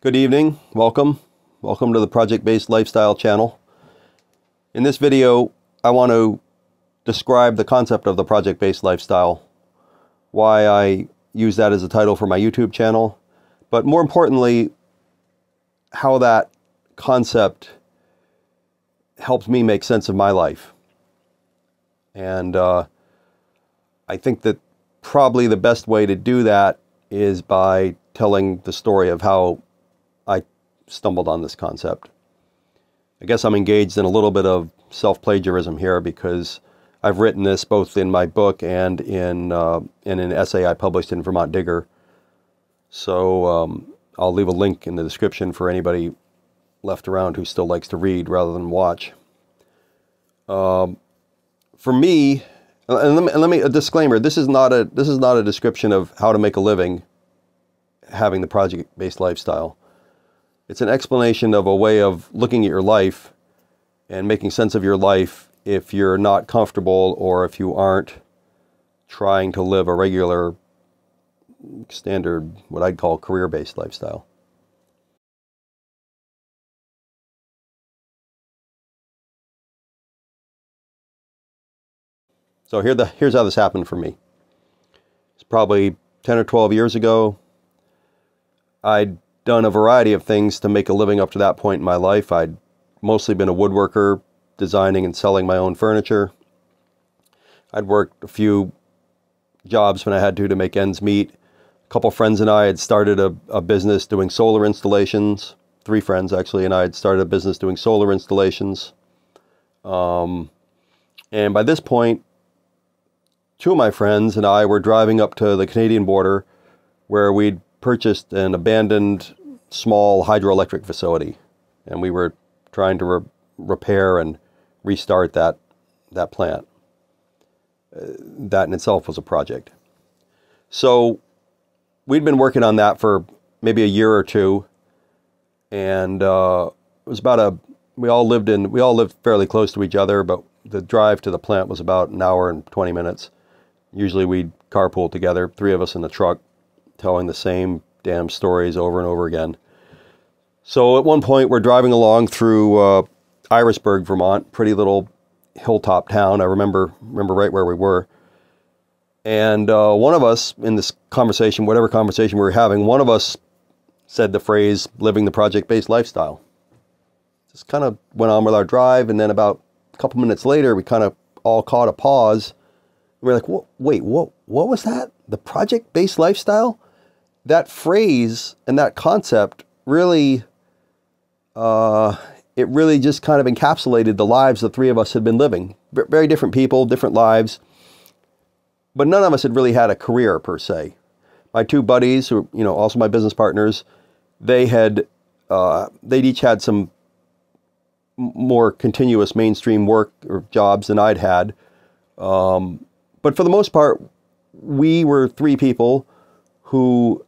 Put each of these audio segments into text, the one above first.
Good evening, welcome to the Project-Based Lifestyle channel. In this video, I want to describe the concept of the project-based lifestyle, why I use that as a title for my YouTube channel, but more importantly, how that concept helps me make sense of my life. And I think that probably the best way to do that is by telling the story of how I stumbled on this concept. I guess I'm engaged in a little bit of self-plagiarism here because I've written this both in my book and in an essay I published in Vermont Digger. So I'll leave a link in the description for anybody left around who still likes to read rather than watch. For me, and let me a disclaimer: this is not a description of how to make a living having the project-based lifestyle. It's an explanation of a way of looking at your life and making sense of your life if you're not comfortable or if you aren't trying to live a regular, standard, what I'd call career-based lifestyle. So here's how this happened for me. It's probably 10 or 12 years ago. I'd done a variety of things to make a living up to that point in my life. I'd mostly been a woodworker, designing and selling my own furniture. I'd worked a few jobs when I had to make ends meet. A couple friends and I had started a business doing solar installations. 3 friends actually, and I had started a business doing solar installations. And by this point, 2 of my friends and I were driving up to the Canadian border where we'd purchased an abandoned small hydroelectric facility, and we were trying to repair and restart that plant. That in itself was a project. So we'd been working on that for maybe a year or 2, and it was about we all lived fairly close to each other, but the drive to the plant was about an hour and 20 minutes. Usually we'd carpool together, 3 of us in the truck, telling the same damn stories over and over again. So at one point we're driving along through Irisburg, Vermont, pretty little hilltop town. I remember right where we were. And one of us in this conversation, whatever conversation we were having, one of us said the phrase, living the project-based lifestyle. Just kind of went on with our drive, and then about a couple minutes later, we kind of all caught a pause. We were like, wait, what was that? The project-based lifestyle? That phrase and that concept really, it really just kind of encapsulated the lives the 3 of us had been living. Very different people, different lives, but none of us had really had a career per se. My 2 buddies, who also my business partners, they'd each had some more continuous mainstream work or jobs than I'd had. But for the most part, we were 3 people who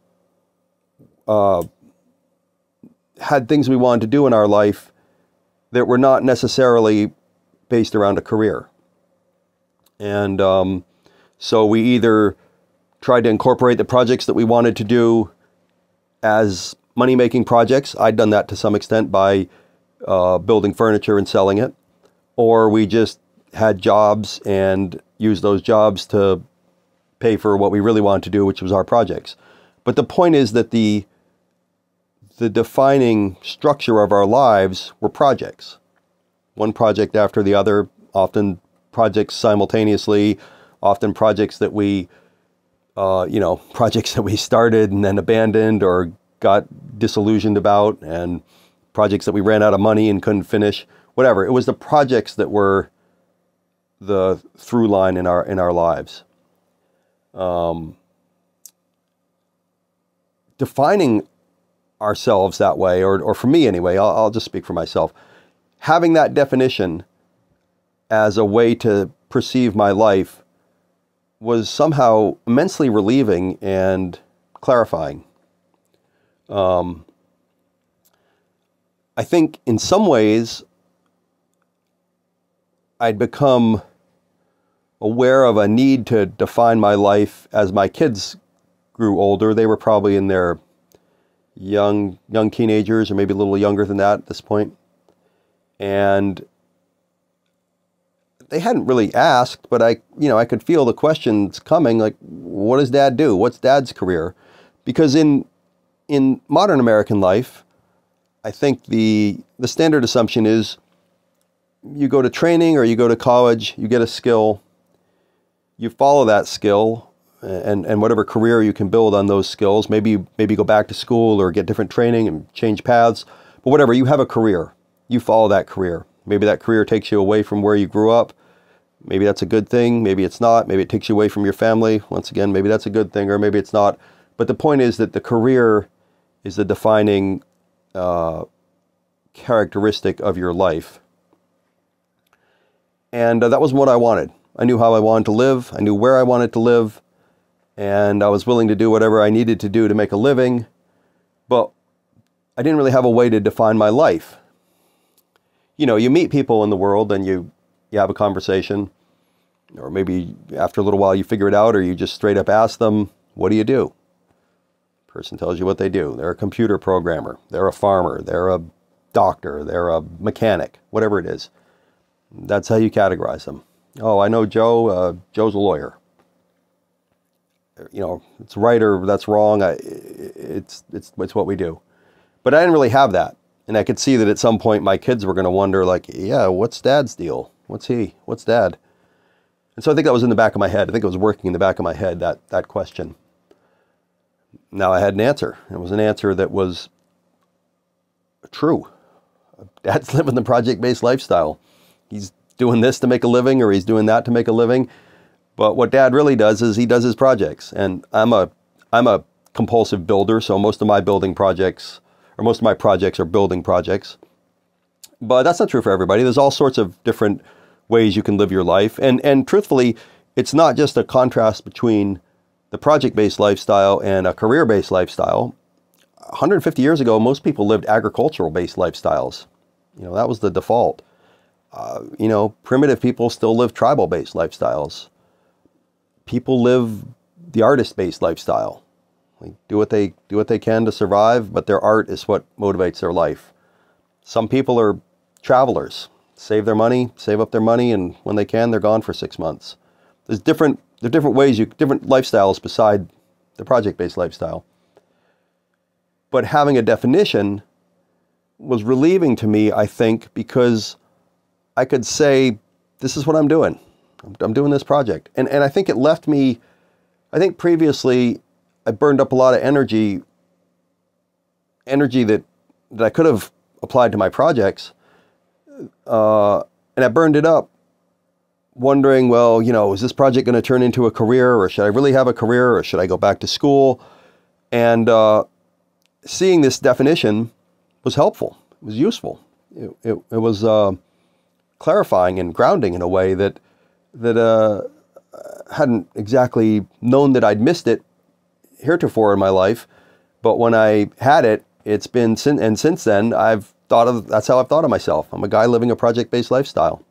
had things we wanted to do in our life that were not necessarily based around a career. And so we either tried to incorporate the projects that we wanted to do as money-making projects. I'd done that to some extent by building furniture and selling it. Or we just had jobs and used those jobs to pay for what we really wanted to do, which was our projects. But the point is that the defining structure of our lives were projects. One project after the other, often projects simultaneously, often projects that we, projects that we started and then abandoned or got disillusioned about, and projects that we ran out of money and couldn't finish, whatever. It was the projects that were the through line in our lives. Defining ourselves that way, or for me anyway, I'll just speak for myself, having that definition as a way to perceive my life was somehow immensely relieving and clarifying. I think in some ways I'd become aware of a need to define my life as my kids grew older. They were probably in their young teenagers, or maybe a little younger than that at this point. And they hadn't really asked, but I could feel the questions coming, like, what does Dad do? What's Dad's career? Because in modern American life, I think the standard assumption is you go to training or you go to college, you get a skill, you follow that skill, and whatever career you can build on those skills. Maybe go back to school or get different training and change paths, but whatever, you have a career. You follow that career. Maybe that career takes you away from where you grew up. Maybe that's a good thing. Maybe it's not. Maybe it takes you away from your family. Once again, maybe that's a good thing, or maybe it's not. But the point is that the career is the defining characteristic of your life. And that was what I wanted. I knew how I wanted to live. I knew where I wanted to live. And I was willing to do whatever I needed to do to make a living. But I didn't really have a way to define my life. You meet people in the world and you have a conversation, or maybe after a little while you figure it out, or you just straight up ask them, what do you do? Person tells you what they do. They're a computer programmer. They're a farmer. They're a doctor. They're a mechanic, whatever it is. That's how you categorize them. Oh, I know Joe. Joe's a lawyer. It's right or that's wrong. It's what we do. But I didn't really have that. And I could see that at some point my kids were going to wonder, like, yeah, what's Dad's deal? What's Dad? And so I think that was in the back of my head. I think it was working in the back of my head, that question. Now I had an answer. It was an answer that was true. Dad's living the project-based lifestyle. He's doing this to make a living, or he's doing that to make a living. But what Dad really does is he does his projects. And I'm a compulsive builder, so most of my projects are building projects. But that's not true for everybody. There's all sorts of different ways you can live your life. And truthfully, it's not just a contrast between the project-based lifestyle and a career-based lifestyle. 150 years ago, most people lived agricultural-based lifestyles. That was the default. Primitive people still live tribal-based lifestyles. People live the artist-based lifestyle. They do what they can to survive, but their art is what motivates their life. Some people are travelers, save up their money, and when they can, they're gone for 6 months. There's different ways, different lifestyles beside the project-based lifestyle. But having a definition was relieving to me, I think, because I could say, this is what I'm doing. I'm doing this project. And I think it left me, I think previously I burned up a lot of energy that I could have applied to my projects. And I burned it up wondering, well, is this project going to turn into a career, or should I really have a career, or should I go back to school? And seeing this definition was helpful. It was useful. It was clarifying and grounding in a way that hadn't exactly known that I'd missed it heretofore in my life. But when I had it, since then, that's how I've thought of myself. I'm a guy living a project-based lifestyle.